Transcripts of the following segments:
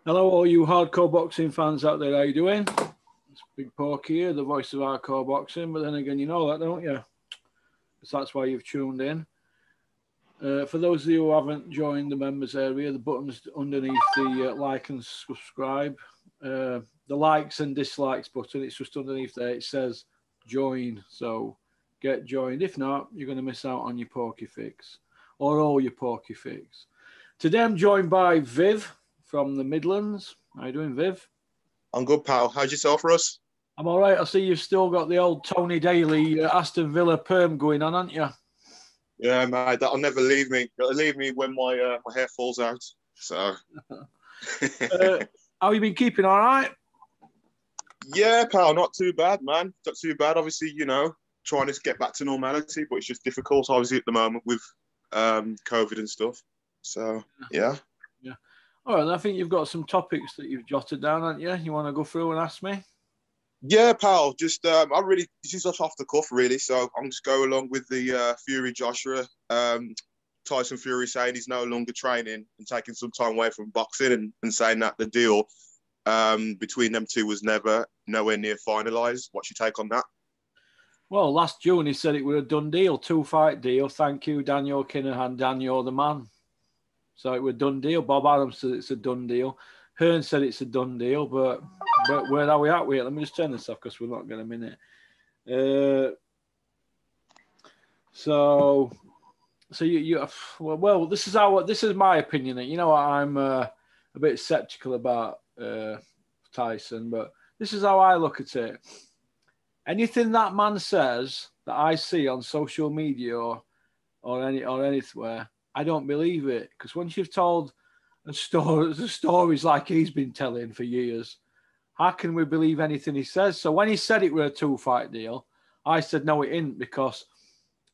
Hello, all you hardcore boxing fans out there. How you doing? It's Big Porky here, the voice of hardcore boxing. But then again, you know that, don't you? Because that's why you've tuned in. For those of you who haven't joined the members area, the button's underneath the like and subscribe. The likes and dislikes button, it's just underneath there. It says join. So get joined. If not, you're going to miss out on your Porky Fix or all your Porky Fix. Today I'm joined by Viv from the Midlands. How you doing, Viv? I'm good, pal. How's yourself, Russ? I'm all right. I see you've still got the old Tony Daly Aston Villa perm going on, haven't you? Yeah, mate. That'll never leave me. It'll leave me when my hair falls out. So. How you been keeping? All right? Yeah, pal. Not too bad, man. Not too bad. Obviously, trying to get back to normality, but it's just difficult, obviously, at the moment with COVID and stuff. So, yeah. Yeah. All right. I think you've got some topics that you've jotted down, haven't you? You want to go through and ask me? Yeah, pal. Just this is just off the cuff, really. So I'm just going along with the Fury Joshua. Tyson Fury saying he's no longer training and taking some time away from boxing and saying that the deal between them two was nowhere near finalised. What's your take on that? Well, last June he said it was a done deal, 2-fight deal. Thank you, Daniel Kinahan. Daniel the man. So it was a done deal. Bob Adams said it's a done deal. Hearn said it's a done deal, but where are we at with it? Let me just turn this off because we're not going to minute. So this is my opinion. You know, I'm a bit skeptical about Tyson, but this is how I look at it. Anything that man says that I see on social media or anywhere, I don't believe it, because once you've told the stories like he's been telling for years, how can we believe anything he says? So when he said it was a 2-fight deal, I said no, it isn't, because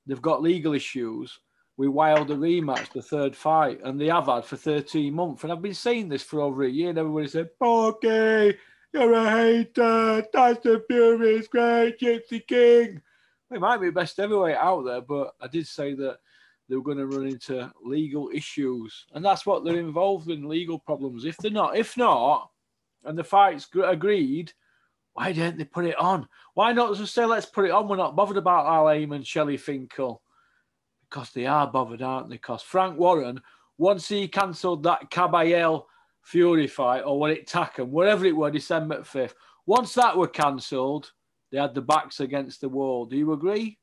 they've got legal issues. We Wilder rematch, the third fight, and they have had for 13 months. And I've been saying this for over a year, and everybody said, Porky, you're a hater. Tyson Fury is great, Gypsy King. It might be best heavyweight out there, but I did say that they were going to run into legal issues. And that's what they're involved in, legal problems. If not, and the fight's agreed, why didn't they put it on? Why not just say, let's put it on? We're not bothered about Al Haymon, Shelley Finkel. Because they are bothered, aren't they? Because Frank Warren, once he cancelled that Caballel Fury fight, or when it Tackham, whatever it was, December 5th, once that were cancelled, they had the backs against the wall. Do you agree?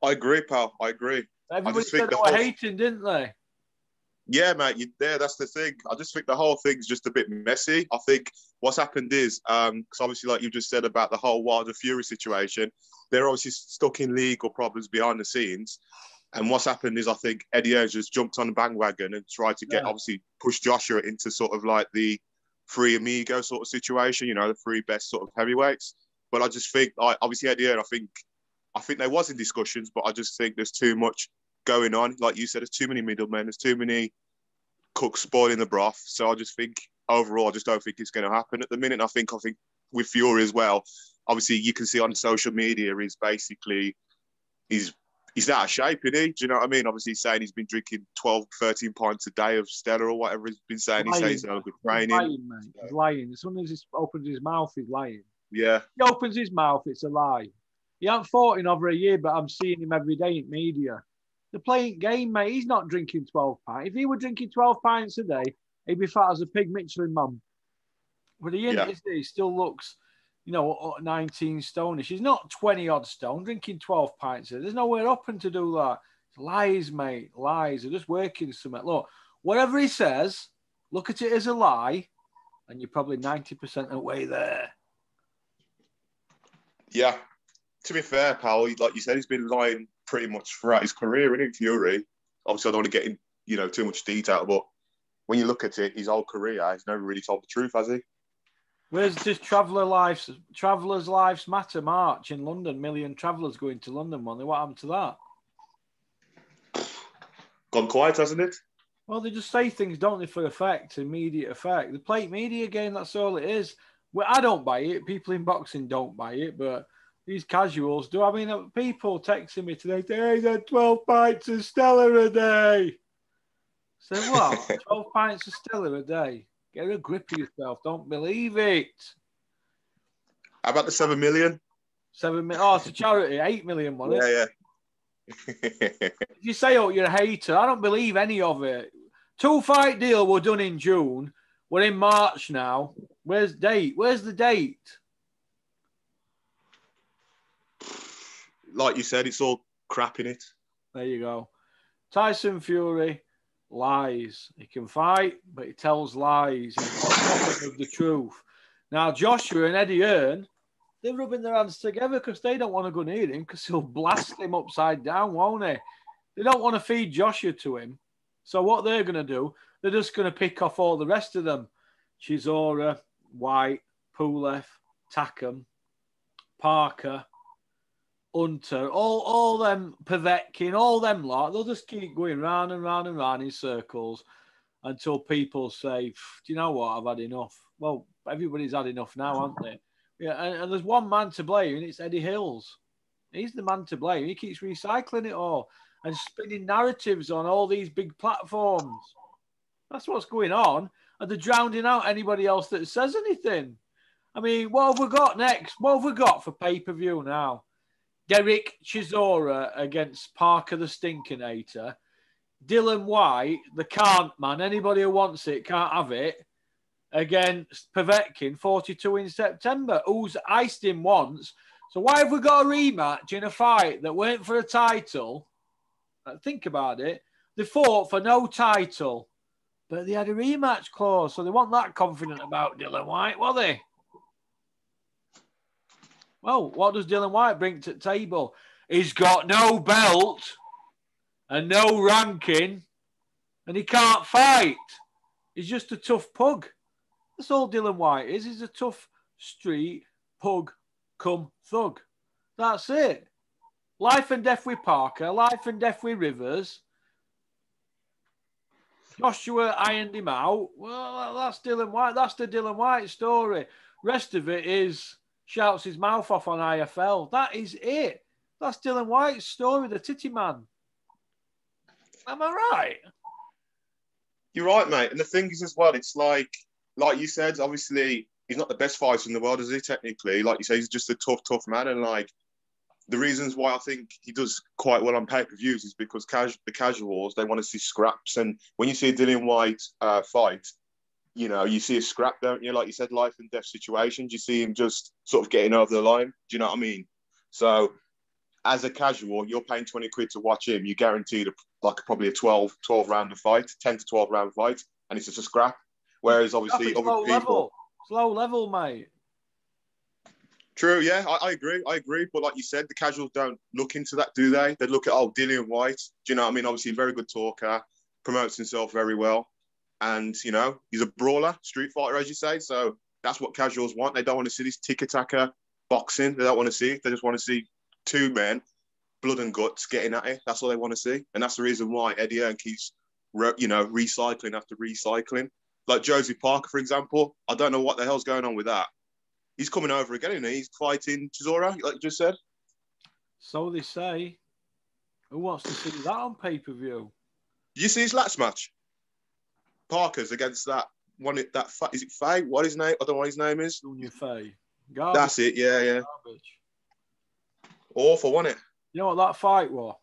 I agree, pal. I agree. Everybody said they were hating, didn't they? Yeah, mate, that's the thing. I just think the whole thing's just a bit messy. I think what's happened is, because obviously, like you just said about the whole Wilder Fury situation, they're obviously stuck in legal problems behind the scenes. And what's happened is, I think Eddie Hearn just jumped on the bandwagon and tried to obviously push Joshua into sort of like the three amigo sort of situation, the three best sort of heavyweights. But I just think, obviously Eddie Hearn, I think there was in discussions, but I just think there's too much going on. Like you said, there's too many middlemen, there's too many cooks spoiling the broth. So I just think overall, I just don't think it's going to happen at the minute. And I think with Fury as well, obviously you can see on social media, he's out of shape, isn't he? Do you know what I mean? Obviously, he's saying he's been drinking 12, 13 pints a day of Stella or whatever he's been saying. He says he's no good training. He's lying, mate. He's lying. As soon as he opens his mouth, he's lying. Yeah. He opens his mouth, it's a lie. He hasn't fought in over a year, but I'm seeing him every day in media. They're playing game, mate. He's not drinking 12 pints. If he were drinking 12 pints a day, he'd be fat as a pig Michelin man. But he still looks, 19 stone. She's not 20-odd stone, drinking 12 pints. There's nowhere up and to do that. It's lies, mate. Lies. They're just working something. Look, whatever he says, look at it as a lie, and you're probably 90% of the way there. Yeah. To be fair, pal, like you said, he's been lying pretty much throughout his career, isn't he, Fury? Obviously, I don't want to get in, too much detail, but when you look at it, his whole career, he's never really told the truth, has he? Where's this Travellers' Lives Matter march in London? Million travellers going to London, one. What happened to that? Gone quiet, hasn't it? Well, they just say things, don't they, for effect, immediate effect. The plate media game, that's all it is. Well, I don't buy it. People in boxing don't buy it, but these casuals do. I mean, people texting me today, he's had 12 pints of Stella a day. So what? 12 pints of Stella a day? Get a grip of yourself. Don't believe it. How about the 7 million? 7 million. Oh, it's a charity. 8 million, wasn't it? Yeah. If you say, oh, you're a hater, I don't believe any of it. 2-fight deal were done in June. We're in March now. Where's the date? Where's the date? Like you said, it's all crap in it. There you go. Tyson Fury lies. He can fight, but he tells lies. He's got nothing of the truth. Now, Joshua and Eddie Hearn, they're rubbing their hands together because they don't want to go near him because he'll blast him upside down, won't he? They don't want to feed Joshua to him. So what they're going to do, they're just going to pick off all the rest of them. Chisora, White, Pulev, Takam, Parker, Hunter, all them, Povetkin, all them lot, they'll just keep going round and round and round in circles until people say, do you know what, I've had enough. Well, everybody's had enough now, haven't they? Yeah, and there's one man to blame, and it's Eddie Hills. He's the man to blame. He keeps recycling it all and spinning narratives on all these big platforms. That's what's going on. And they're drowning out anybody else that says anything. I mean, what have we got next? What have we got for pay-per-view now? Derek Chisora against Parker the Stinkinator. Dylan White, the can't man. Anybody who wants it can't have it. Against Povetkin, 42 in September, who's iced him once. So why have we got a rematch in a fight that weren't for a title? Think about it. They fought for no title, but they had a rematch clause, so they weren't that confident about Dylan White, were they? Well, what does Dylan White bring to the table? He's got no belt and no ranking, and he can't fight. He's just a tough pug. That's all Dylan White is. He's a tough street pug come thug. That's it. Life and death with Parker. Life and death with Rivers. Joshua ironed him out. Well, that's Dylan White. That's the Dylan White story. Rest of it is shouts his mouth off on IFL. That is it. That's Dylan White's story, the titty man. Am I right? You're right, mate. And the thing is as well, it's like you said, obviously, he's not the best fighter in the world, is he, technically? Like you say, he's just a tough man. And, like, the reasons why I think he does quite well on pay-per-views is because the casuals, they want to see scraps. And when you see a Dylan White fight, you know, you see a scrap, don't you? Like you said, life and death situations. You see him just sort of getting over the line. Do you know what I mean? So, as a casual, you're paying 20 quid to watch him. You're guaranteed probably a 12 round fight, 10 to 12 round fight, and it's just a scrap. Whereas obviously other people, low level, mate. True, yeah, I agree. But like you said, the casuals don't look into that, do they? They look at, Dylan White. Do you know what I mean? Obviously, very good talker, promotes himself very well, and you know he's a brawler, street fighter, as you say. So that's what casuals want. They don't want to see this tick-attacker boxing. They don't want to see it. They just want to see two men, blood and guts, getting at it. That's all they want to see, and that's the reason why Eddie Hearn keeps, recycling after recycling. Like Josie Parker, for example, I don't know what the hell's going on with that. He's coming over again, isn't he? He's fighting Chisora, like you just said. So they say. Who wants to see that on pay-per-view? Did you see his last match? Parker's against that one. Is it Faye? What his name? I don't know what his name is. Junior Faye. That's it. Yeah. Garbage. Awful, wasn't it? You know what that fight was?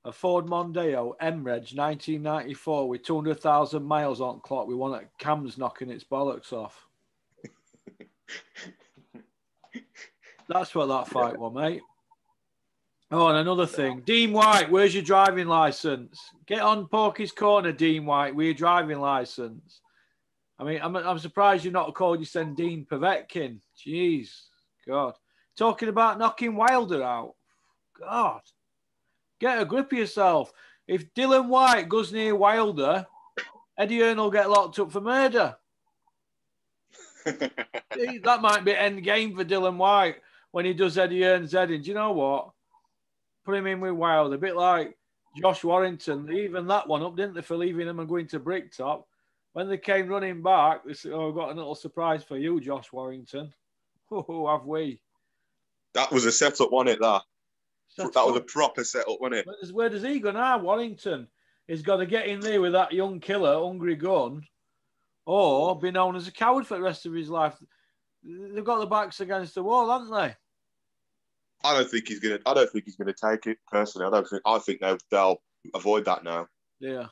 A Ford Mondeo M-Reg 1994 with 200,000 miles on clock. We won at Cam's knocking its bollocks off. That's what that fight was, mate. Oh, and another thing. Dean White, where's your driving licence? Get on Porky's Corner, Dean White, with your driving licence. I mean, I'm surprised you've not called your son Dean Povetkin. Jeez. God. Talking about knocking Wilder out. God. Get a grip of yourself. If Dylan White goes near Wilder, Eddie Hearn will get locked up for murder. That might be end game for Dylan White when he does Eddie Hearn's head in. Do you know what? Put him in with Wilder. A bit like Josh Warrington. They even that one up, didn't they, for leaving him and going to Bricktop. When they came running back, they said, oh, I've got a little surprise for you, Josh Warrington. Oh, have we? That was a setup, wasn't it, that was a proper setup, wasn't it? Where does he go now, Warrington? He's got to get in there with that young killer, Hungry Gun. or be known as a coward for the rest of his life. They've got the backs against the wall, haven't they? I don't think he's gonna take it personally. I think they'll avoid that now. Yeah.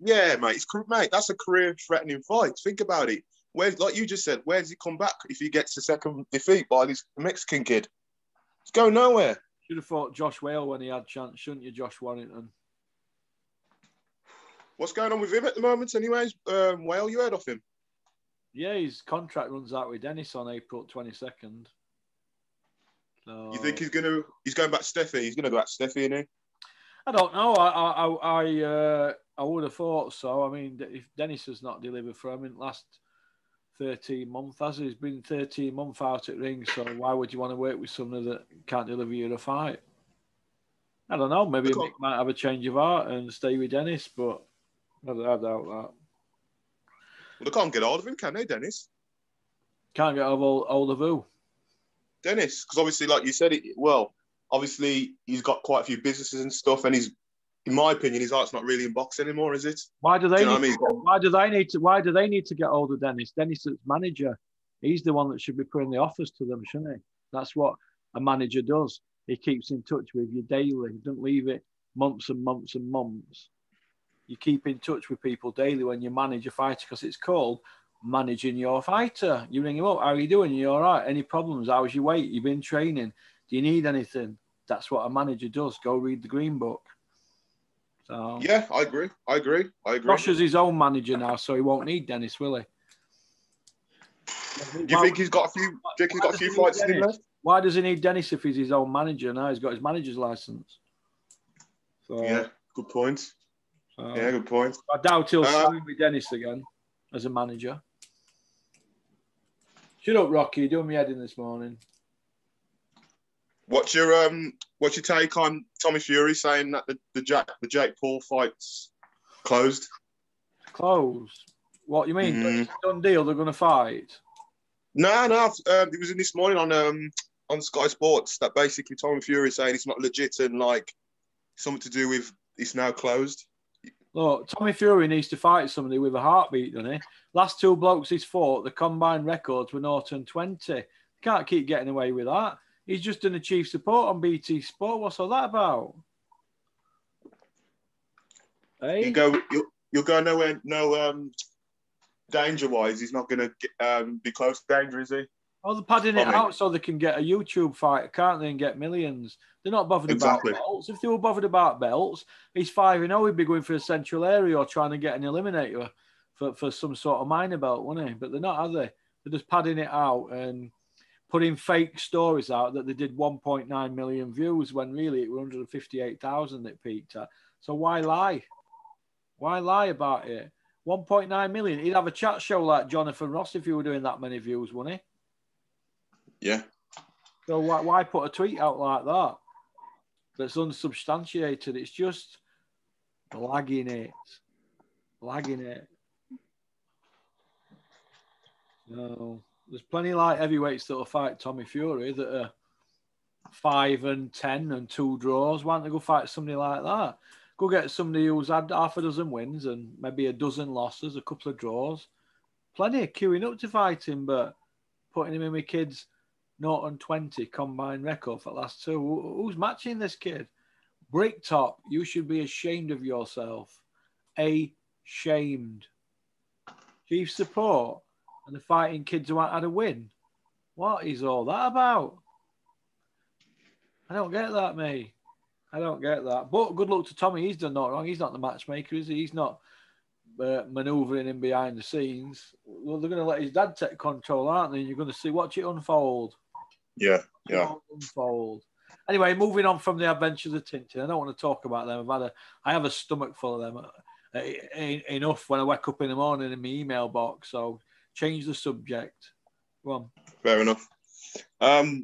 Yeah, mate. Mate, that's a career-threatening fight. Think about it. Like you just said, where does he come back if he gets a second defeat by this Mexican kid? It's going nowhere. Should have fought Josh Whale when he had chance, shouldn't you, Josh Warrington? What's going on with him at the moment, anyways? Whale, you heard of him? Yeah, his contract runs out with Dennis on April 22nd. So... You think he's going back to Steffi? He's going to go back to Steffi, isn't he? I don't know. I would have thought so. I mean, if Dennis has not delivered for him in the last 13 months, as he's been 13 months out at ring, so why would you want to work with somebody that can't deliver you a fight? I don't know. Maybe Mick might have a change of heart and stay with Dennis, but I doubt that. Well, they can't get hold of him, can they, Dennis? Can't get hold of who? Dennis, because obviously, like you said, obviously he's got quite a few businesses and stuff, and he's, in my opinion, his heart's not really in boxing anymore, is it? Why do they need to get hold of Dennis? Dennis is manager. He's the one that should be putting the offers to them, shouldn't he? That's what a manager does. He keeps in touch with you daily. He doesn't leave it months and months and months. You keep in touch with people daily when you manage a fighter, because it's called managing your fighter. You ring him up. How are you doing? You all right? Any problems? How's your weight? You've been training? Do you need anything? That's what a manager does. Go read the Green Book. So yeah, I agree. Josh is his own manager now, so he won't need Dennis, will he? Do you think he's got a few? Do you think he's got a few fights in him left? Why does he need Dennis if he's his own manager now? He's got his manager's license. So, yeah, good point. Yeah, good point. I doubt he'll sign with Dennis again as a manager. Shut up, Rocky. You're doing me head in this morning. What's your take on Tommy Fury saying that the Jake Paul fight's closed? Closed? What you mean? It's a done deal. They're going to fight. No. It was in this morning on Sky Sports that basically Tommy Fury saying it's not legit and like something to do with it's now closed. Look, Tommy Fury needs to fight somebody with a heartbeat, doesn't he? Last two blokes he's fought, the combined records were 0-20. Can't keep getting away with that. He's just done a chief support on BT Sport. What's all that about? Hey? You'll go nowhere. No, danger-wise, he's not going to be close to danger, is he? Oh, they're padding it out so they can get a YouTube fight, can't they, and get millions. They're not bothered about belts. If they were bothered about belts, he's 5-0. He'd be going for a central area or trying to get an eliminator for some sort of minor belt, wouldn't he? But they're not, are they? They're just padding it out and putting fake stories out that they did 1.9 million views when really it was 158,000 it peaked at. So why lie? Why lie about it? 1.9 million. He'd have a chat show like Jonathan Ross if he were doing that many views, wouldn't he? Yeah. So why put a tweet out like that that's unsubstantiated? It's just lagging it. No, there's plenty of light heavyweights that will fight Tommy Fury that are 5-10 and 2 draws. Why don't they go fight somebody like that? Go get somebody who's had half a dozen wins and maybe a dozen losses, a couple of draws. Plenty of queuing up to fight him, but putting him in with kids 0-20 combined record for the last two. Who's matching this kid? Bricktop, you should be ashamed of yourself. Ashamed. Chief support and the fighting kids who haven't had a win. What is all that about? I don't get that, mate. I don't get that. But good luck to Tommy. He's done not wrong. He's not the matchmaker, is he? He's not manoeuvring him behind the scenes. Well, they're going to let his dad take control, aren't they? And you're going to see, watch it unfold. Yeah. Unfold. Anyway, moving on from the Adventures of Tintin. I don't want to talk about them. I have a stomach full of them. Enough when I wake up in the morning in my email box. So change the subject. Go on. Fair enough.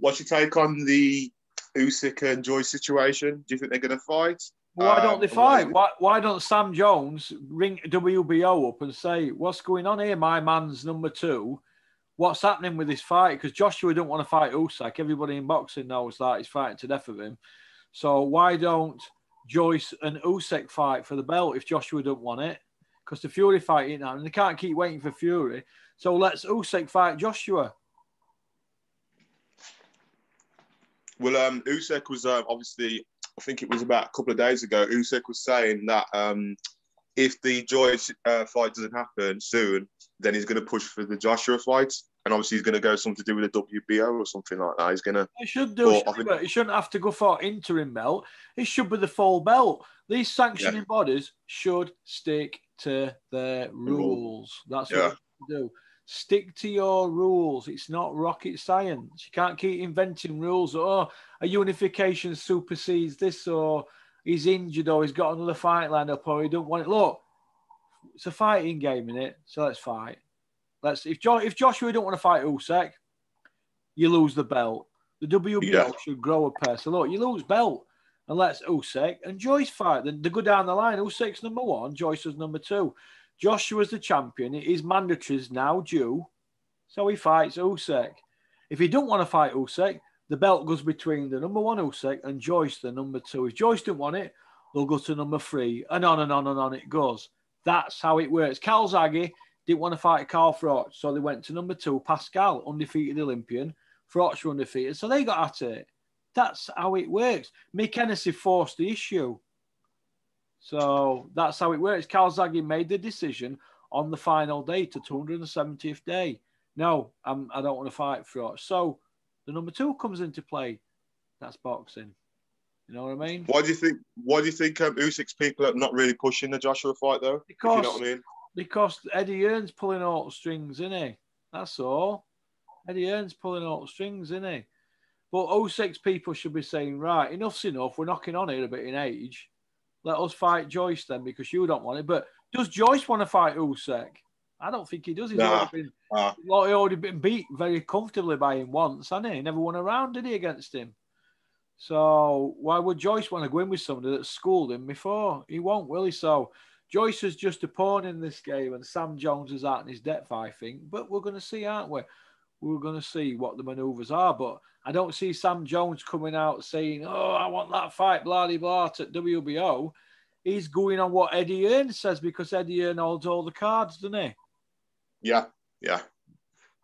What's your take on the Usyk and Joyce situation? Do you think they're going to fight? Why don't they fight? Why don't Sam Jones ring WBO up and say, what's going on here? My man's number 2. What's happening with this fight? Because Joshua don't want to fight Usyk. Everybody in boxing knows that. He's fighting to death of him. So why don't Joyce and Usyk fight for the belt if Joshua don't want it? because the Fury fight ain't now, and they can't keep waiting for Fury. So let's Usyk fight Joshua. Well, Usyk was obviously, I think it was about a couple of days ago, Usyk was saying that if the Joyce fight doesn't happen soon, then he's going to push for the Joshua fight. And obviously he's going to go something to do with the WBO or something like that. He's going to... He should do, but he shouldn't have to go for interim belt. It should be the full belt. These sanctioning bodies should stick to their rules. That's what they do. Stick to your rules. It's not rocket science. You can't keep inventing rules. Oh, a unification supersedes this, or he's injured, or he's got another fight lined up, or he don't want it. Look, it's a fighting game, innit? So let's fight. If Joshua don't want to fight Usyk, you lose the belt. The WBO should grow a pair. So look, you lose belt, and let's Usyk and Joyce fight. Then they go down the line. Usyk's number 1, Joyce was number 2. Joshua's the champion. His mandatory is now due, so he fights Usyk. If he don't want to fight Usyk, the belt goes between the number 1 Usyk and Joyce, the number 2. If Joyce don't want it, they'll go to number 3, and on and on and on it goes. That's how it works. Calzaghe didn't want to fight Carl Froch, so they went to number 2, Pascal, undefeated Olympian. Froch were undefeated, so they got at it. That's how it works. Mick Hennessy forced the issue. So that's how it works. Calzaghe made the decision on the final day, to 270th day. No, I don't want to fight Froch. So the number 2 comes into play. That's boxing. You know what I mean? Why do you think Usyk's people are not really pushing the Joshua fight, though? Because, if you know what I mean? Because Eddie Hearn's pulling all the strings, isn't he? That's all. Eddie Hearn's pulling all the strings, isn't he? But 06 people should be saying, right, enough's enough. We're knocking on here a bit in age. Let us fight Joyce then, because you don't want it. But does Joyce want to fight Usyk? I don't think he does. He's already been beat very comfortably by him once, hasn't he? He never won a round, did he, against him? So why would Joyce want to go in with somebody that schooled him before? He won't, will he? So Joyce is just a pawn in this game, and Sam Jones is out in his depth, I think. But we're going to see, aren't we? We're going to see what the manoeuvres are. But I don't see Sam Jones coming out saying, oh, I want that fight, blah, blah, blah, at WBO. He's going on what Eddie Hearn says, because Eddie Hearn holds all the cards, doesn't he? Yeah.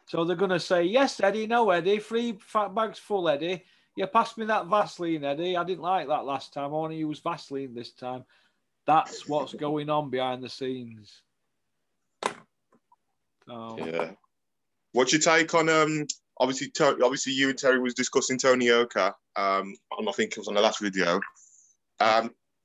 So they're going to say, yes, Eddie, no, Eddie, 3 fat bags full, Eddie. Yeah, pass me that Vaseline, Eddie. I didn't like that last time. I want to use Vaseline this time. That's what's going on behind the scenes. So. Yeah. What's your take on obviously you and Terry was discussing Tony Yoka, and I think it was on the last video.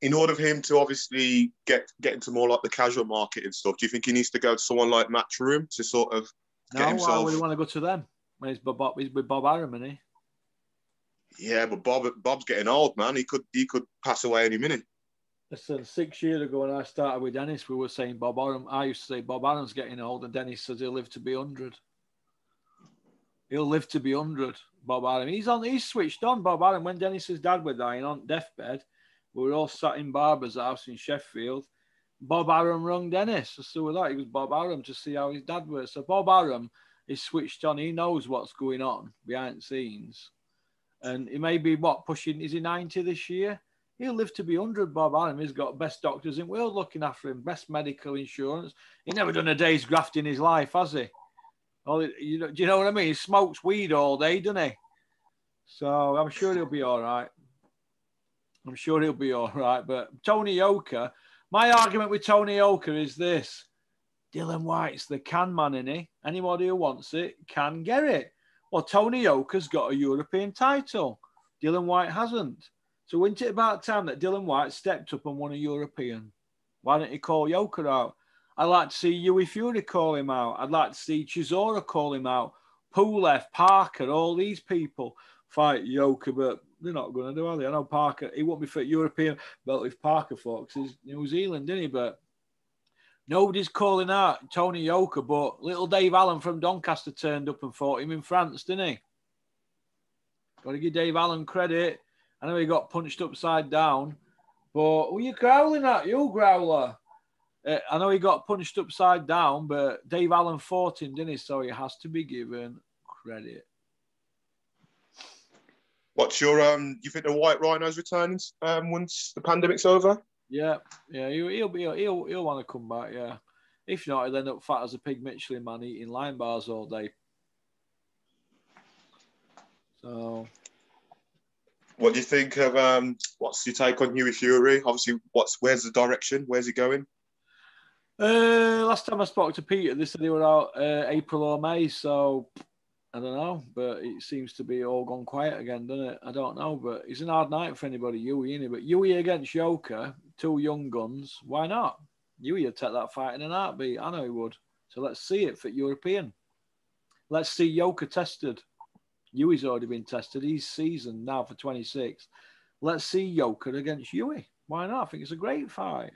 In order for him to obviously get into more like the casual market and stuff, do you think he needs to go to someone like Matchroom to sort of get himself? Why would he want to go to them when he's with Bob Arum, isn't he? Yeah, but Bob's getting old, man. He could pass away any minute. Listen, 6 years ago when I started with Dennis, we were saying Bob Arum. I used to say Bob Arum's getting old, and Dennis says he'll live to be 100. He'll live to be 100, Bob Arum. He's switched on, Bob Arum. When Dennis's dad was dying on deathbed, we were all sat in Barber's house in Sheffield. Bob Arum rung Dennis. So we thought it was Bob Arum to see how his dad was. So Bob Arum is switched on. He knows what's going on behind the scenes. And he may be, pushing, is he 90 this year? He'll live to be 100, Bob Arum. He's got best doctors in the world looking after him, best medical insurance. He never done a day's graft in his life, has he? Do you know what I mean? He smokes weed all day, doesn't he? So I'm sure he'll be all right. But Tony Yoka, my argument with Tony Yoka is this. Dylan White's the can man, innit? Anybody who wants it can get it. Well, Tony Yoka's got a European title. Dylan White hasn't. So isn't it about time that Dylan White stepped up and won a European? Why don't he call Yoka out? I'd like to see Yui Fury call him out. I'd like to see Chisora call him out. Pulev, Parker, all these people fight Yoka, but they're not going to do, are they? I know Parker, he won't be fit European belt if Parker fought, because he's New Zealand, didn't he? But nobody's calling out Tony Yoka, but little Dave Allen from Doncaster turned up and fought him in France, didn't he? Got to give Dave Allen credit. I know he got punched upside down, but who are you growling at, you growler? I know he got punched upside down, but Dave Allen fought him, didn't he? So he has to be given credit. What's your you think the White Rhino's returning once the pandemic's over? Yeah, he'll want to come back. Yeah, If not, he'll end up fat as a pig Michelin man eating Lion bars all day. So, what do you think of what's your take on Hughie Fury? Obviously, where's the direction? Where's he going? Last time I spoke to Peter, they said they were out April or May, so I don't know, but it seems to be all gone quiet again, doesn't it? I don't know, but it's an hard night for anybody, Hughie, isn't it? But Hughie against Yoka, two young guns, why not? Hughie would take that fight in an heartbeat. I know he would. So let's see it for European. Let's see Yoka tested. Hughie's already been tested. He's seasoned now for 26. Let's see Yoka against Hughie. Why not? I think it's a great fight.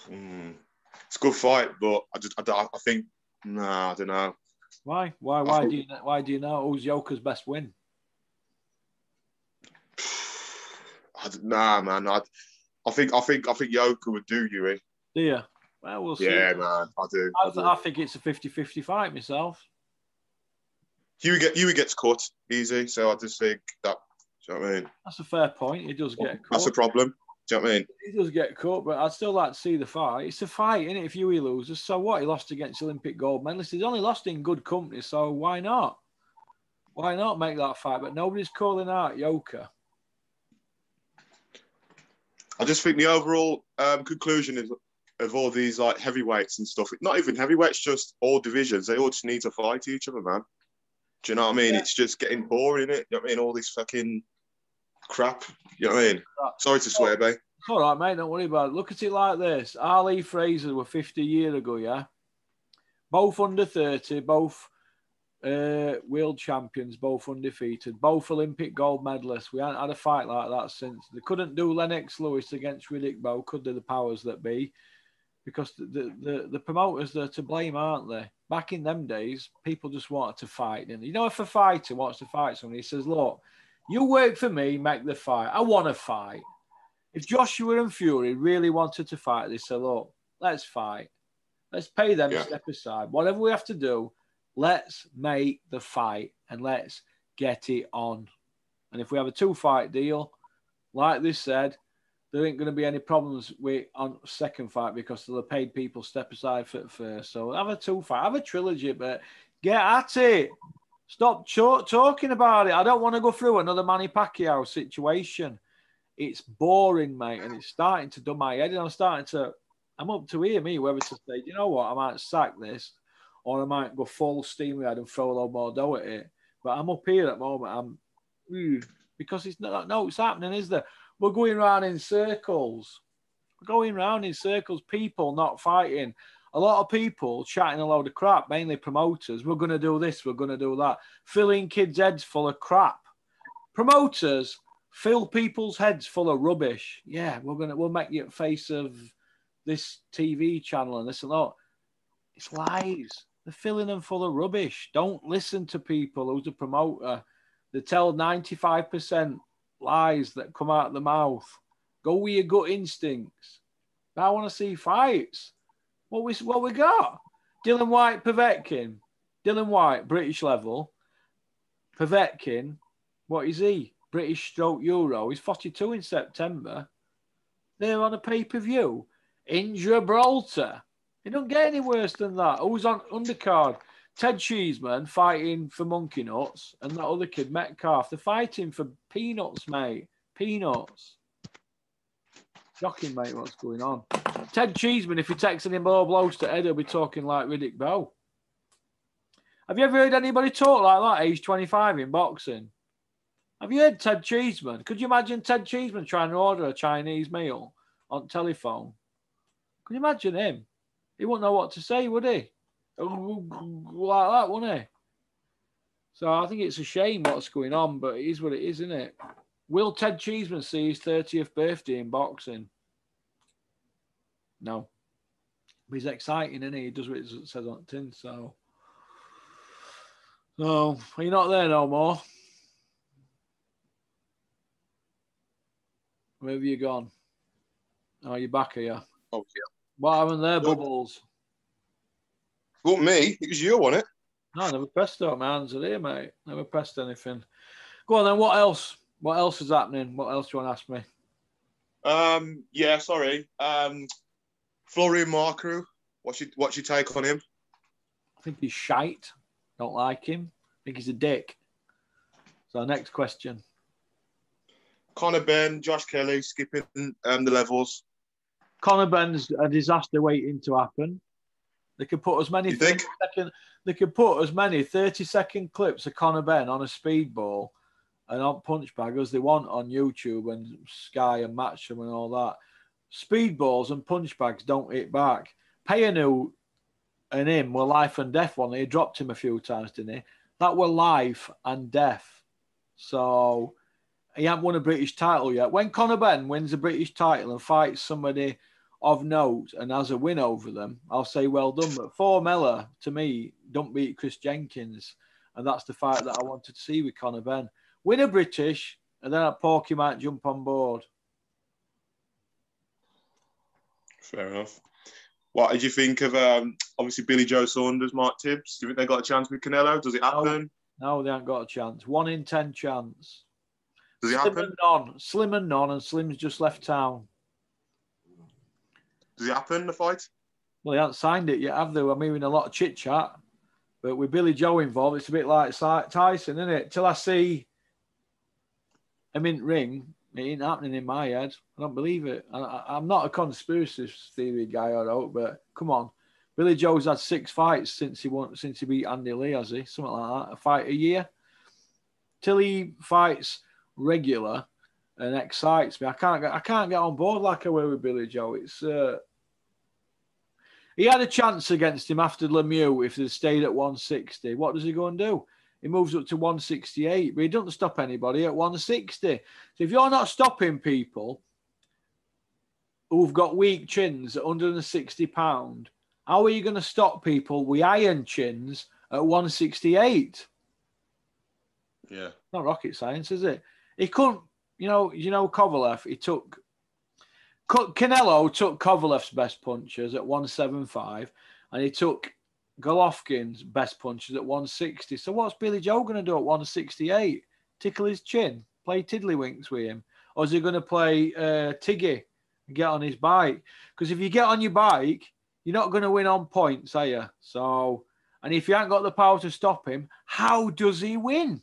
It's a good fight, but I think, nah, I don't know. Why? Why do you know who's Yoka's best win? Nah, man. I think Yoka would do Hughie. Do you? Well, we'll see. Yeah, man. I do. I think it's a 50-50 fight myself. Hughie gets cut easy, so I just think that. Do you know what I mean? That's a fair point. He does get cut. That's a problem. Do you know what I mean? He does get cut, but I'd still like to see the fight. It's a fight, isn't it? If Hughie loses, so what? He lost against Olympic gold medalist. He's only lost in good company, so why not? Why not make that fight? But nobody's calling out Yoka. I just think the overall conclusion of all these like heavyweights and stuff, not even heavyweights, just all divisions, they all just need to fight each other, man. Do you know what I mean? Yeah. It's just getting boring, innit? You know what I mean? All this fucking crap. You know what I mean? Sorry to swear, babe. It's all right, mate. Don't worry about it. Look at it like this. Ali Fraser were 50 years ago, yeah? Both under 30, both world champions, both undefeated, both Olympic gold medalists. We haven't had a fight like that since. They couldn't do Lennox Lewis against Riddick Bowe, could they, the powers that be? Because the promoters are to blame, aren't they? Back in them days, people just wanted to fight. Didn't they? You know, if a fighter wants to fight somebody, he says, look, you work for me, make the fight. I want to fight. If Joshua and Fury really wanted to fight, they said, look, let's fight. Let's pay them to step aside. Whatever we have to do, let's make the fight and let's get it on. And if we have a 2-fight deal, like they said, there ain't going to be any problems with on second fight because they'll have paid people step aside for first. So have a 2-fight, have a trilogy, but get at it. Stop talking about it. I don't want to go through another Manny Pacquiao situation. It's boring, mate, and it's starting to do my head. And I'm up to here, me, whether to say, you know what, I might sack this, or I might go full steam ahead and throw a lot more dough at it. But I'm up here at the moment. Because it's not, no, it's happening, is there? We're going round in circles. People not fighting. A lot of people chatting a load of crap, mainly promoters. We're going to do this, we're going to do that. Filling kids' heads full of crap. Promoters fill people's heads full of rubbish. Yeah, we'll make you face of this TV channel and this and that. It's lies. They're filling them full of rubbish. Don't listen to people who's a promoter. They tell 95% lies that come out of the mouth. Go with your gut instincts. I want to see fights. What we got? Dylan White, Povetkin. Dylan White, British level. Povetkin, what is he? British stroke Euro. He's 42 in September. They're on a pay-per-view in Gibraltar. It don't get any worse than that. Who's on undercard? Ted Cheeseman fighting for Monkey Nuts, and that other kid, Metcalf. They're fighting for peanuts, mate. Peanuts. Shocking, mate, what's going on. Ted Cheeseman, if he takes any more blows to Ed, he'll be talking like Riddick Bowe. Have you ever heard anybody talk like that, age 25 in boxing? Have you heard Ted Cheeseman? Could you imagine Ted Cheeseman trying to order a Chinese meal on telephone? Could you imagine him? He wouldn't know what to say, would he? Like that, wouldn't he? So I think it's a shame what's going on, but it is what it is, isn't it? Will Ted Cheeseman see his 30th birthday in boxing? No. But he's exciting, isn't he? He does what it says on the tin, so... So, are you not there no more? Where have you gone? Oh, you're back here. Oh, yeah. What happened there, Bubbles? Well, me? It was you, wasn't it? No, I never pressed it. My hands are here, mate. Never pressed anything. Go on then, what else? What else is happening? What else do you want to ask me? Yeah, sorry. Florian Markrew, what's your take on him? I think he's shite. Don't like him. I think he's a dick. So next question. Conor Benn, Josh Kelly skipping the levels. Conor Benn's a disaster waiting to happen. They could put as many 30-second clips of Conor Benn on a speedball and on Punchbag as they want on YouTube and Sky and Matchroom and all that. Speedballs and Punchbags don't hit back. Payanu and him were life and death one. He dropped him a few times, didn't he? That were life and death. So he hasn't won a British title yet. When Conor Benn wins a British title and fights somebody of note and has a win over them, I'll say well done. But Formella, to me, don't beat Chris Jenkins. And that's the fight that I wanted to see with Conor Benn. Win a British, and then at Porky might jump on board. Fair enough. What did you think of, obviously, Billy Joe Saunders, Mark Tibbs? Do you think they got a chance with Canelo? Does it happen? No, they haven't got a chance. 1 in 10 chance. Does it happen? Slim and none, and Slim's just left town. Does it happen, the fight? Well, they haven't signed it yet, have they? I'm hearing a lot of chit-chat. But with Billy Joe involved, it's a bit like Tyson, isn't it? Till I see him in ring, it ain't happening in my head. I don't believe it. I'm not a conspiracy theory guy, I don't, but come on. Billy Joe's had 6 fights since he beat Andy Lee, has he? Something like that. A fight a year. Till he fights regular and excites me. I can't get on board like I will with Billy Joe. It's he had a chance against him after Lemieux if they'd stayed at 160. What does he go and do? He moves up to 168, but he doesn't stop anybody at 160. So if you're not stopping people who've got weak chins at 160 pound, how are you going to stop people with iron chins at 168? Yeah. Not rocket science, is it? He couldn't, Kovalev, Canelo took Kovalev's best punches at 175 and he took Golovkin's best punches at 160. So what's Billy Joe going to do at 168? Tickle his chin? Play tiddlywinks with him? Or is he going to play Tiggy and get on his bike? Because if you get on your bike, you're not going to win on points, are you? So, and if you haven't got the power to stop him, how does he win?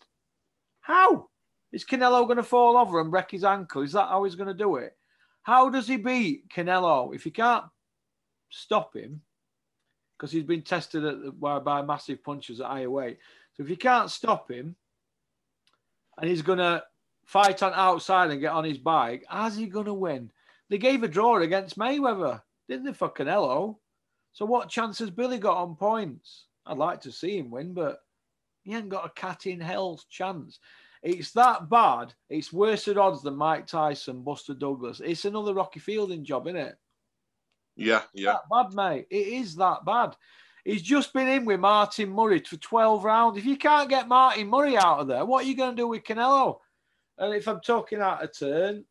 How? Is Canelo going to fall over and break his ankle? Is that how he's going to do it? How does he beat Canelo if you can't stop him? Because he's been tested by massive punches at higher weight. So if you can't stop him and he's going to fight on outside and get on his bike, how's he going to win? They gave a draw against Mayweather, didn't they, for Canelo? So what chance has Billy got on points? I'd like to see him win, but he ain't got a cat in hell's chance. It's that bad. It's worse at odds than Mike Tyson, Buster Douglas. It's another Rocky Fielding job, isn't it? Yeah. That bad, mate. It is that bad. He's just been in with Martin Murray for 12 rounds. If you can't get Martin Murray out of there, what are you going to do with Canelo? And if I'm talking out of turn,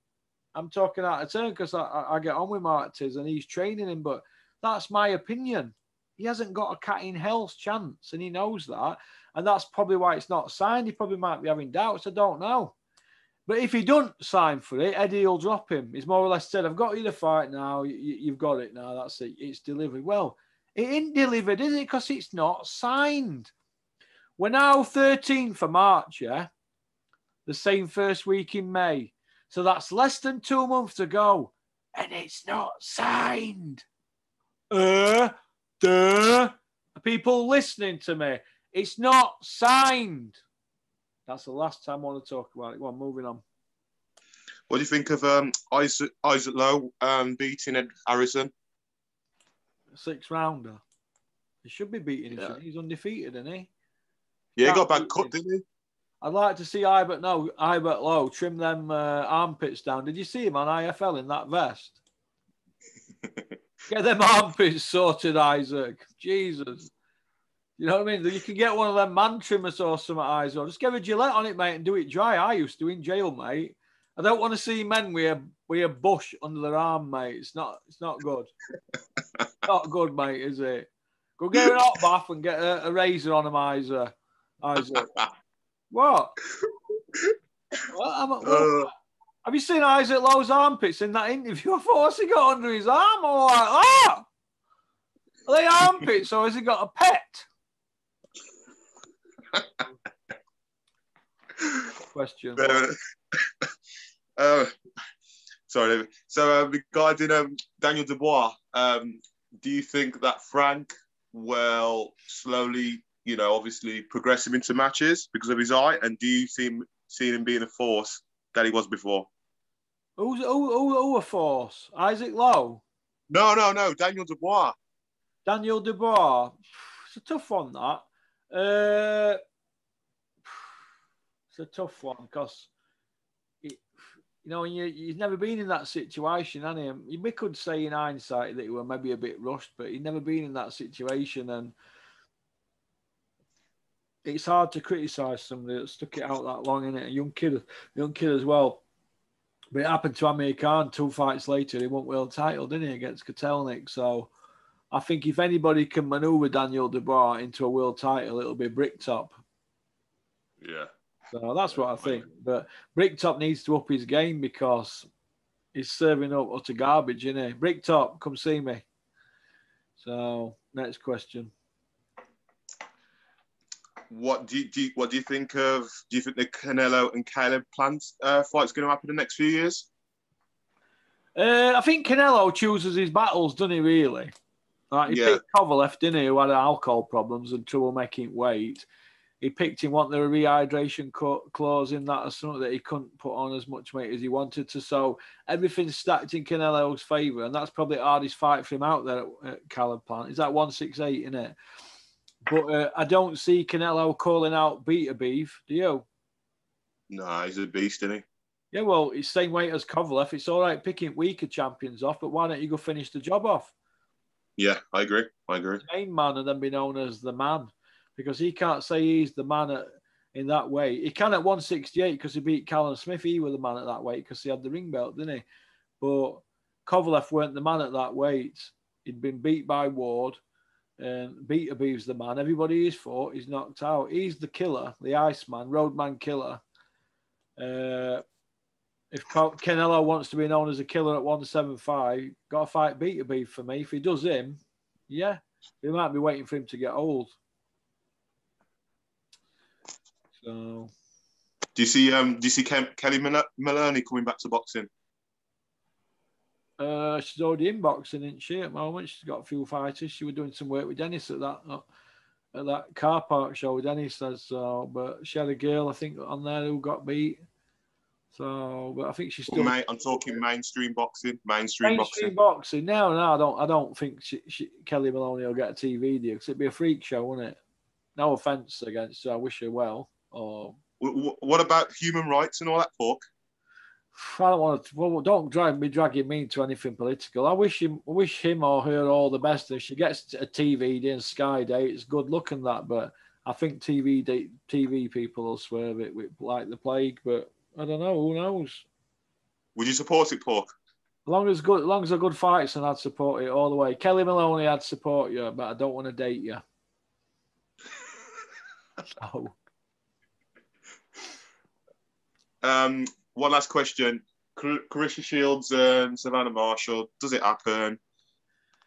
I'm talking out of turn because I get on with Martin and he's training him. But that's my opinion. He hasn't got a cat in hell's chance, and he knows that. And that's probably why it's not signed. He probably might be having doubts. I don't know. But if he don't sign for it, Eddie will drop him. He's more or less said, I've got you the fight now. You've got it now. That's it. It's delivered. Well, it ain't delivered, is it? Because it's not signed. We're now 13th of March, yeah? The same first week in May. So that's less than 2 months to go. And it's not signed. People listening to me. It's not signed. That's the last time I want to talk about it. Well, moving on. What do you think of Isaac Lowe beating Ed Harrison? 6-rounder. He should be beating him. He's undefeated, isn't he? Yeah, he got back cut, didn't he? I'd like to see Ibert Lowe trim them armpits down. Did you see him on IFL in that vest? Get them armpits sorted, Isaac. Jesus. You know what I mean? You can get one of them man trimmers or something, Isaac. Just get a Gillette on it, mate, and do it dry. I used to in jail, mate. I don't want to see men with a bush under their arm, mate. It's not good. Not good, mate, is it? Go get a hot bath and get a razor on them, Isaac. What? Have Have you seen Isaac Lowe's armpits in that interview? I thought, what's he got under his arm? Or like, oh! Are they armpits or has he got a pet? Question. Sorry. So regarding Daniel Dubois, do you think that Frank will slowly, obviously progress him into matches because of his eye? And do you see him being a force that he was before? Who a force? Isaac Lowe? No. Daniel Dubois. Daniel Dubois. It's a tough one, that. It's a tough one because, he's never been in that situation, has he? We could say in hindsight that he was maybe a bit rushed, but he'd never been in that situation, and it's hard to criticise somebody that stuck it out that long, isn't it? A young kid as well. But it happened to Amir Khan 2 fights later. He won world title, didn't he, against Kotelnik? So I think if anybody can manoeuvre Daniel Dubois into a world title, it'll be Bricktop. Yeah. So that's what I think. But Bricktop needs to up his game because he's serving up utter garbage, isn't he? Bricktop, come see me. So next question. What do you think of? Do you think the Canelo and Caleb fight's going to happen in the next few years? I think Canelo chooses his battles, doesn't he? Really? He picked Kovalev, didn't he? Who had alcohol problems and trouble making weight. He picked him wanting a rehydration clause in that or something that he couldn't put on as much weight as he wanted to. So everything's stacked in Canelo's favour, and that's probably the hardest fight for him out there at Caleb Plant. Is that 168, isn't it? But I don't see Canelo calling out Beater Beef. Do you? No, he's a beast, isn't he? Yeah, well, he's same weight as Kovalev. It's all right picking weaker champions off, but why don't you go finish the job off? Yeah, I agree. The main man and then be known as the man, because he can't say he's the man in that weight. He can at 168 because he beat Callum Smith. He was the man at that weight because he had the ring belt, didn't he? But Kovalev weren't the man at that weight. He'd been beat by Ward. And Beater Beef's the man. Everybody he's fought, he's knocked out. He's the killer, the Iceman, Roadman killer. If Canelo wants to be known as a killer at 175, got to fight Beater Beef for me. If he does him, yeah, we might be waiting for him to get old. So, do you see Kelly Maloney coming back to boxing? She's already in boxing, isn't she? At the moment, she's got a few fighters. She was doing some work with Dennis at that car park show with Dennis. But she had a girl, I think, on there who got beat. So, but I think she's still. I'm talking mainstream boxing. Mainstream boxing. No, I don't think Kelly Maloney will get a TV deal because it'd be a freak show, wouldn't it? No offense against her. I wish her well. What about human rights and all that talk? I don't want to. Well, don't be dragging me into anything political. I wish him or her all the best. If she gets a TV day and Sky Day, it's good luck and that. But I think TV people will swerve it with like the plague. But I don't know. Who knows? Would you support it, Pork? As long as they're good fights, and I'd support it all the way. Kelly Maloney, I'd support you, but I don't want to date you. So. One last question. Carissa Shields and Savannah Marshall, does it happen?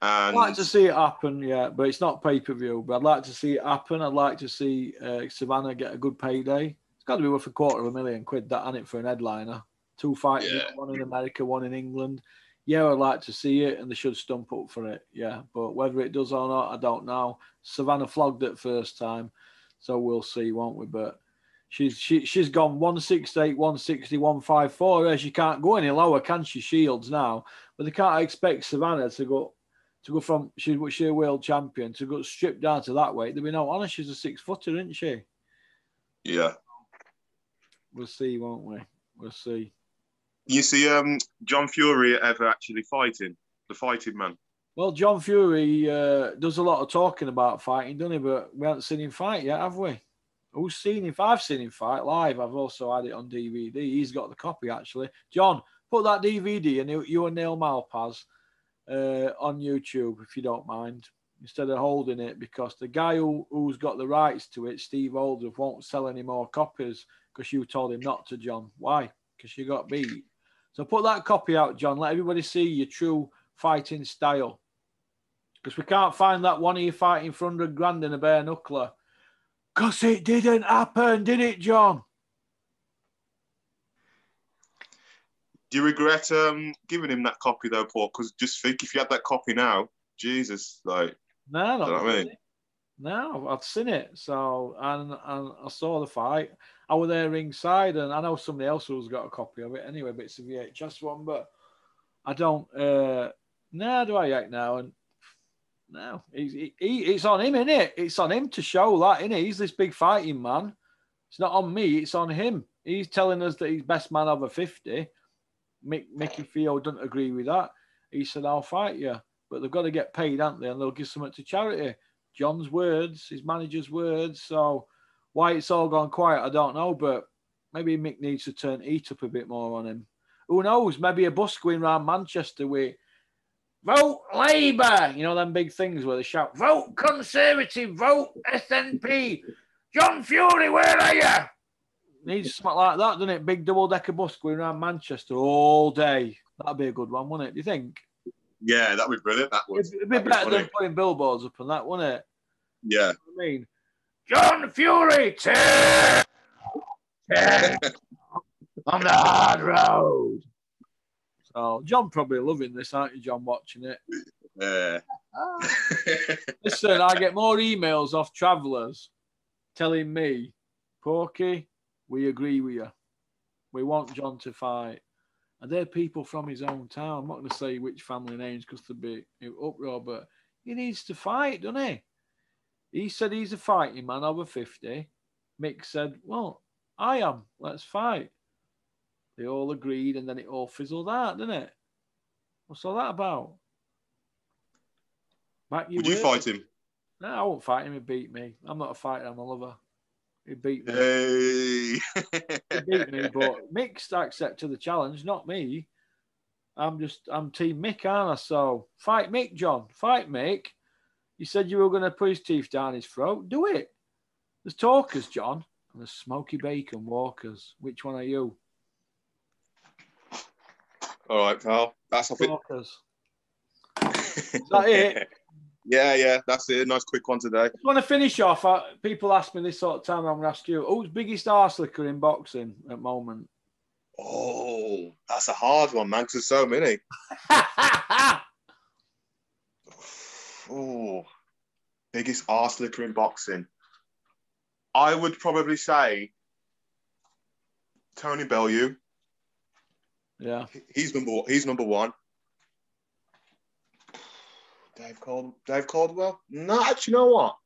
I'd like to see it happen, yeah, but it's not pay-per-view. But I'd like to see it happen. I'd like to see Savannah get a good payday. It's got to be worth £250,000, that, hasn't it, for an headliner? 2 fights, one in America, one in England. Yeah, I'd like to see it, and they should stump up for it, yeah. But whether it does or not, I don't know. Savannah flogged it first time, so we'll see, won't we? But She's gone 168, 160, 154. She can't go any lower, can she? Shields now, but they can't expect Savannah to go from she's a world champion to go stripped down to that weight. There'll be no honor. She's a 6-footer, isn't she? Yeah. We'll see, won't we? We'll see. You see, John Fury ever actually fighting the fighting man? Well, John Fury does a lot of talking about fighting, doesn't he? But we haven't seen him fight yet, have we? Who's seen him? I've seen him fight live. I've also had it on DVD. He's got the copy, actually. John, put that DVD and you and Neil Malpaz on YouTube, if you don't mind, instead of holding it, because the guy who's got the rights to it, Steve Aldrich, won't sell any more copies because you told him not to, John. Why? Because you got beat. So put that copy out, John. Let everybody see your true fighting style. Because we can't find that one of you fighting for 100 grand in a bare knuckler. Because it didn't happen, did it, John? Do you regret giving him that copy though, Paul? Because just think, if you had that copy now, Jesus, like, No, not you know what I mean? No, I'd seen it. So, and I saw the fight. I was there ringside, and I know somebody else who's got a copy of it anyway, but it's a VHS one. But I don't. Do I act now? And no, it's on him, innit? It's on him to show that, innit? He's this big fighting man. It's not on me. It's on him. He's telling us that he's best man over 50. Mickey Theo doesn't agree with that. He said, "I'll fight you," but they've got to get paid, haven't they? And they'll give something to charity. John's words, his manager's words. So why it's all gone quiet, I don't know. But maybe Mick needs to turn heat up a bit more on him. Who knows? Maybe a bus going around Manchester with "Vote Labour." You know, them big things where they shout, "Vote Conservative, vote SNP. John Fury, where are you?" Needs something like that, doesn't it? Big double-decker bus going around Manchester all day. That'd be a good one, wouldn't it? Do you think? Yeah, that'd be brilliant. That would. It'd be better than putting billboards up on that, wouldn't it? Yeah. You know what I mean, John Fury, on the hard road. So John probably loving this, aren't you, John, watching it? Yeah. Listen, I get more emails off travellers telling me, "Porky, we agree with you. We want John to fight." And they're people from his own town. I'm not going to say which family names because there'd be uproar, but he needs to fight, doesn't he? He said he's a fighting man over 50. Mick said, "Well, I am. Let's fight." They all agreed, and then it all fizzled out, didn't it? What's all that about? Would you fight him? No, I won't fight him. He'd beat me. I'm not a fighter. I'm a lover. He beat me. Hey. He beat me, but Mick's accepted the challenge, not me. I'm Team Mick, aren't I? So fight Mick, John. Fight Mick. You said you were going to put his teeth down his throat. Do it. There's talkers, John, and there's smoky bacon walkers. Which one are you? All right, pal. That's I think. Talkers. Is that it? Yeah, that's it. Nice quick one today. I want to finish off. People ask me this sort of time. I'm going to ask you, who's biggest arse licker in boxing at the moment? Oh, that's a hard one, man, because there's so many. Oh, biggest arse licker in boxing. I would probably say Tony Bellew. Yeah. He's number one. Dave Caldwell? No, actually, you know what?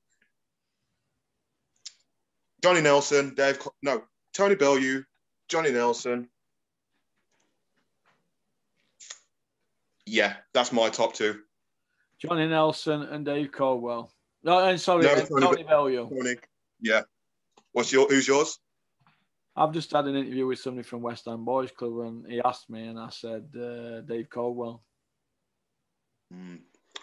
Johnny Nelson, Tony Bellew, Johnny Nelson. Yeah, that's my top two. Johnny Nelson and Dave Caldwell. No, sorry, Tony Bellew. Tony. Yeah. Who's yours? I've just had an interview with somebody from West Ham Boys Club, and he asked me, and I said Dave Caldwell.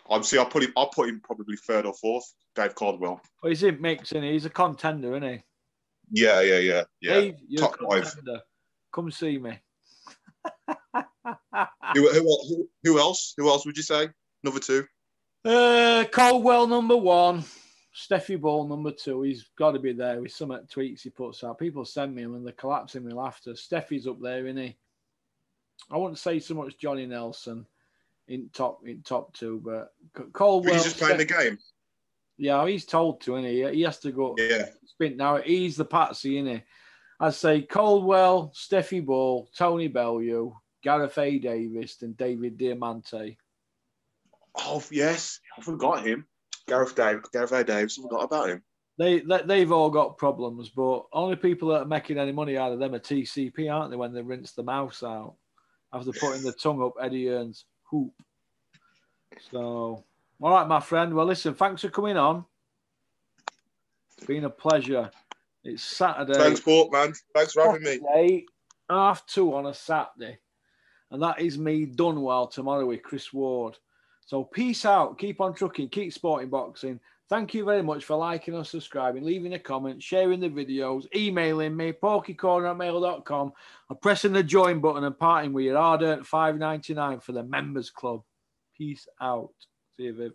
Obviously, I'll put him probably third or fourth. Dave Caldwell. Well, he's in mix, isn't he? He's a contender, isn't he? Yeah. Dave, you're top a contender. 5. Come see me. Who else? Who else would you say? Number two? Caldwell number one. Steffi Ball number two. He's got to be there with some tweets he puts out. People send me him and they're collapsing with laughter. Steffi's up there, isn't he? I wouldn't say so much Johnny Nelson in top two, but Caldwell. He's just playing the game. Yeah, he's told to, isn't he? He has to go. Yeah. Spin now. He's the patsy, isn't he? I'd say Caldwell, Steffi Ball, Tony Bellew, Gareth A. Davis, and David Diamante. Oh yes, I forgot him. Gareth A. Davis. I forgot about him. They've all got problems, but only people that are making any money out of them are TCP, aren't they? When they rinse the mouse out after putting the tongue up Eddie Hearn's hoop. So, all right, my friend. Well, listen, thanks for coming on. It's been a pleasure. It's Saturday. Thanks, Port, man. Thanks for having me. 2:30 on a Saturday. And that is me done well tomorrow with Chris Ward. So peace out. Keep on trucking. Keep sporting boxing. Thank you very much for liking or subscribing, leaving a comment, sharing the videos, emailing me, porkycorner@mail.com, or pressing the join button and parting with your hard-earned $5.99 for the members club. Peace out. See you, Viv.